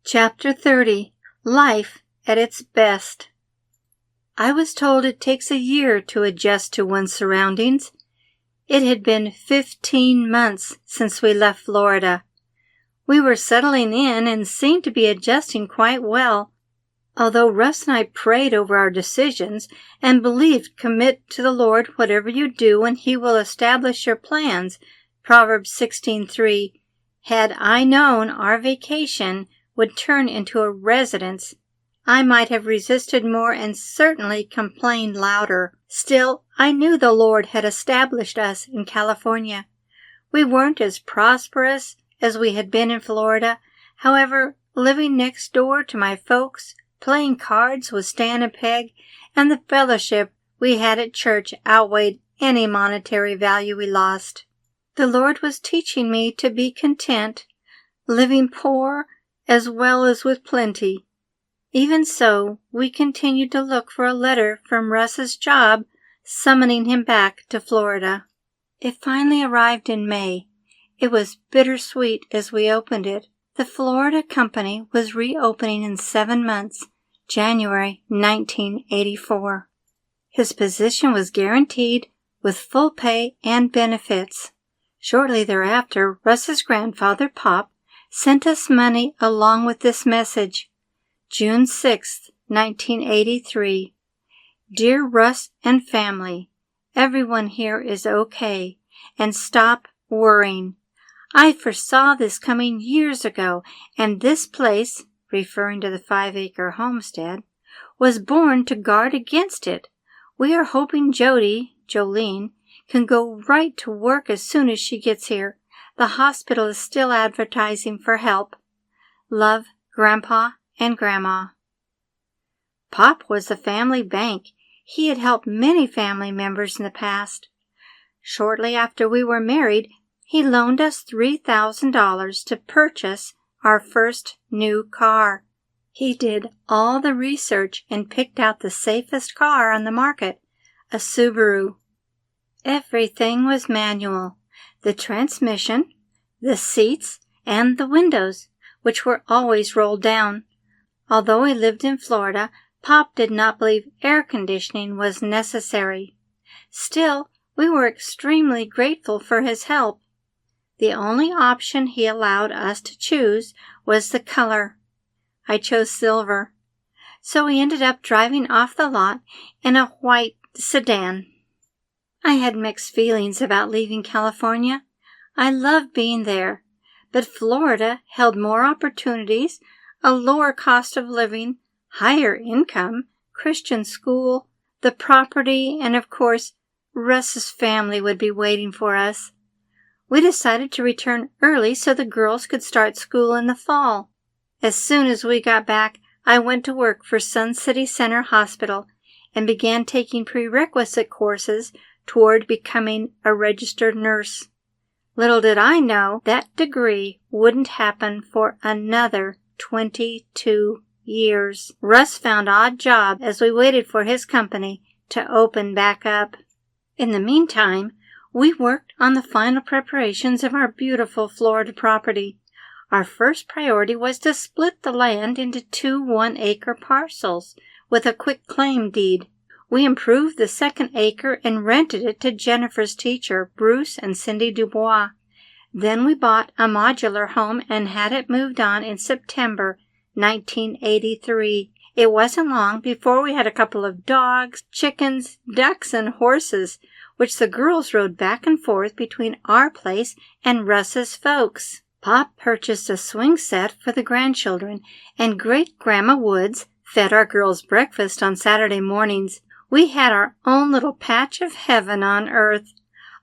Chapter 30. Life at its Best. I was told it takes a year to adjust to one's surroundings. It had been 15 months since we left Florida. We were settling in and seemed to be adjusting quite well, although Russ and I prayed over our decisions and believed, "Commit to the Lord whatever you do, and He will establish your plans." Proverbs 16:3. Had I known our vacation would turn into a residence, I might have resisted more and certainly complained louder. Still, I knew the Lord had established us in California. We weren't as prosperous as we had been in Florida. However, living next door to my folks, playing cards with Stan and Peg, and the fellowship we had at church outweighed any monetary value we lost. The Lord was teaching me to be content, living poor as well as with plenty. Even so, we continued to look for a letter from Russ's job summoning him back to Florida. It finally arrived in May. It was bittersweet as we opened it. The Florida company was reopening in 7 months, January 1984. His position was guaranteed with full pay and benefits. Shortly thereafter, Russ's grandfather, Pop, sent us money along with this message. June 6, 1983. Dear Russ and family, everyone here is okay, and stop worrying. I foresaw this coming years ago, and this place, referring to the 5-acre homestead, was born to guard against it. We are hoping Jolene, can go right to work as soon as she gets here. The hospital is still advertising for help. Love, Grandpa and Grandma. Pop was the family bank. He had helped many family members in the past. Shortly after we were married, he loaned us $3,000 to purchase our first new car. He did all the research and picked out the safest car on the market, a Subaru. Everything was manual. The transmission, the seats, and the windows, which were always rolled down. Although he lived in Florida, Pop did not believe air conditioning was necessary. Still, we were extremely grateful for his help. The only option he allowed us to choose was the color. I chose silver, so we ended up driving off the lot in a white sedan. I had mixed feelings about leaving California. I loved being there, but Florida held more opportunities, a lower cost of living, higher income, Christian school, the property, and of course, Russ's family would be waiting for us. We decided to return early so the girls could start school in the fall. As soon as we got back, I went to work for Sun City Center Hospital and began taking prerequisite courses toward becoming a registered nurse. Little did I know that degree wouldn't happen for another 22 years. Russ found odd job as we waited for his company to open back up. In the meantime, we worked on the final preparations of our beautiful Florida property. Our first priority was to split the land into 2 one-acre parcels with a quitclaim deed. We improved the 2nd acre and rented it to Jennifer's teacher, Bruce and Cindy Dubois. Then we bought a modular home and had it moved on in September 1983. It wasn't long before we had a couple of dogs, chickens, ducks, and horses, which the girls rode back and forth between our place and Russ's folks. Pop purchased a swing set for the grandchildren, and Great-Grandma Woods fed our girls breakfast on Saturday mornings. We had our own little patch of heaven on earth.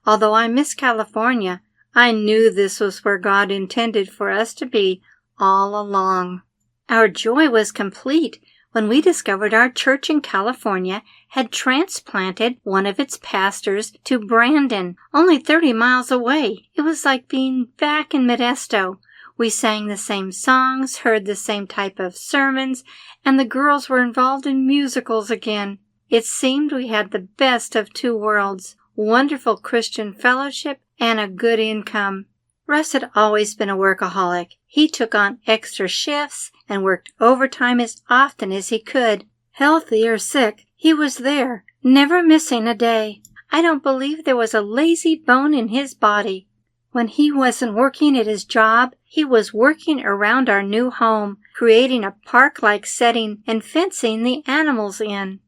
Although I miss California, I knew this was where God intended for us to be all along. Our joy was complete when we discovered our church in California had transplanted one of its pastors to Brandon, only 30 miles away. It was like being back in Modesto. We sang the same songs, heard the same type of sermons, and the girls were involved in musicals again. It seemed we had the best of 2 worlds, wonderful Christian fellowship and a good income. Russ had always been a workaholic. He took on extra shifts and worked overtime as often as he could. Healthy or sick, he was there, never missing a day. I don't believe there was a lazy bone in his body. When he wasn't working at his job, he was working around our new home, creating a park-like setting and fencing the animals in.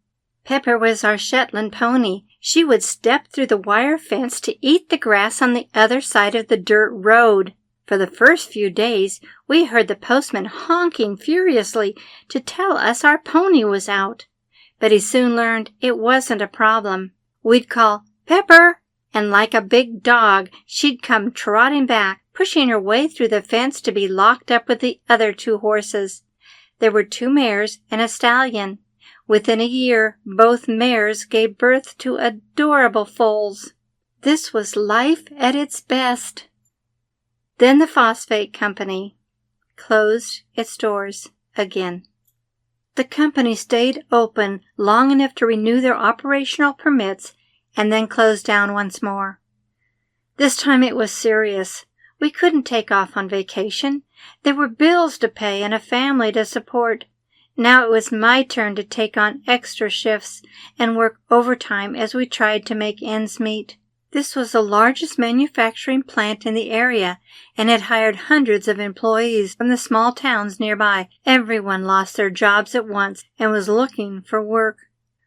Pepper was our Shetland pony. She would step through the wire fence to eat the grass on the other side of the dirt road. For the first few days, we heard the postman honking furiously to tell us our pony was out. But he soon learned it wasn't a problem. We'd call, "Pepper!" and like a big dog, she'd come trotting back, pushing her way through the fence to be locked up with the other 2 horses. There were 2 mares and a stallion. Within a year, both mares gave birth to adorable foals. This was life at its best. Then the phosphate company closed its doors again. The company stayed open long enough to renew their operational permits and then closed down once more. This time it was serious. We couldn't take off on vacation. There were bills to pay and a family to support. Now it was my turn to take on extra shifts and work overtime as we tried to make ends meet. This was the largest manufacturing plant in the area and had hired hundreds of employees from the small towns nearby. Everyone lost their jobs at once and was looking for work.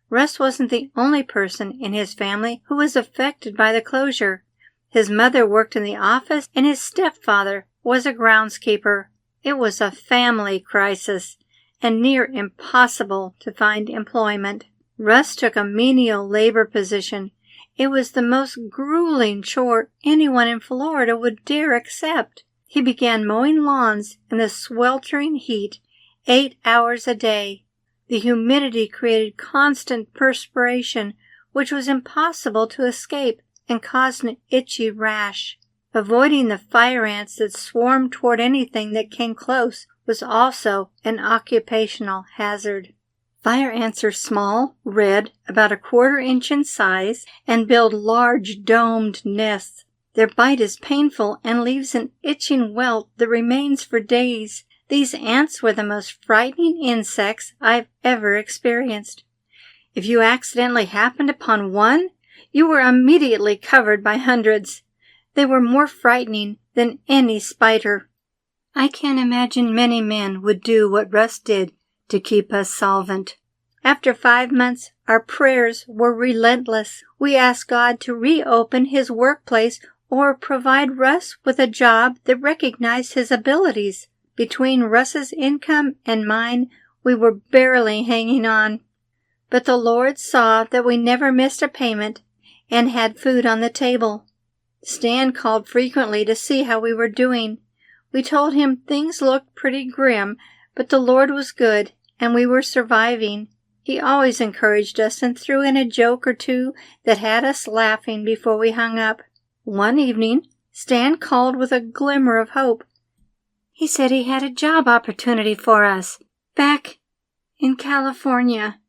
Russ wasn't the only person in his family who was affected by the closure. His mother worked in the office and his stepfather was a groundskeeper. It was a family crisis and near impossible to find employment. Russ took a menial labor position. It was the most grueling chore anyone in Florida would dare accept. He began mowing lawns in the sweltering heat 8 hours a day. The humidity created constant perspiration, which was impossible to escape and caused an itchy rash. Avoiding the fire ants that swarmed toward anything that came close was also an occupational hazard. Fire ants are small, red, about 1/4 inch in size, and build large domed nests. Their bite is painful and leaves an itching welt that remains for days. These ants were the most frightening insects I've ever experienced. If you accidentally happened upon one, you were immediately covered by hundreds. They were more frightening than any spider. I can't imagine many men would do what Russ did to keep us solvent. After 5 months, our prayers were relentless. We asked God to reopen his workplace or provide Russ with a job that recognized his abilities. Between Russ's income and mine, we were barely hanging on. But the Lord saw that we never missed a payment and had food on the table. Stan called frequently to see how we were doing. We told him things looked pretty grim, but the Lord was good, and we were surviving. He always encouraged us and threw in a joke or 2 that had us laughing before we hung up. One evening, Stan called with a glimmer of hope. He said he had a job opportunity for us, back in California.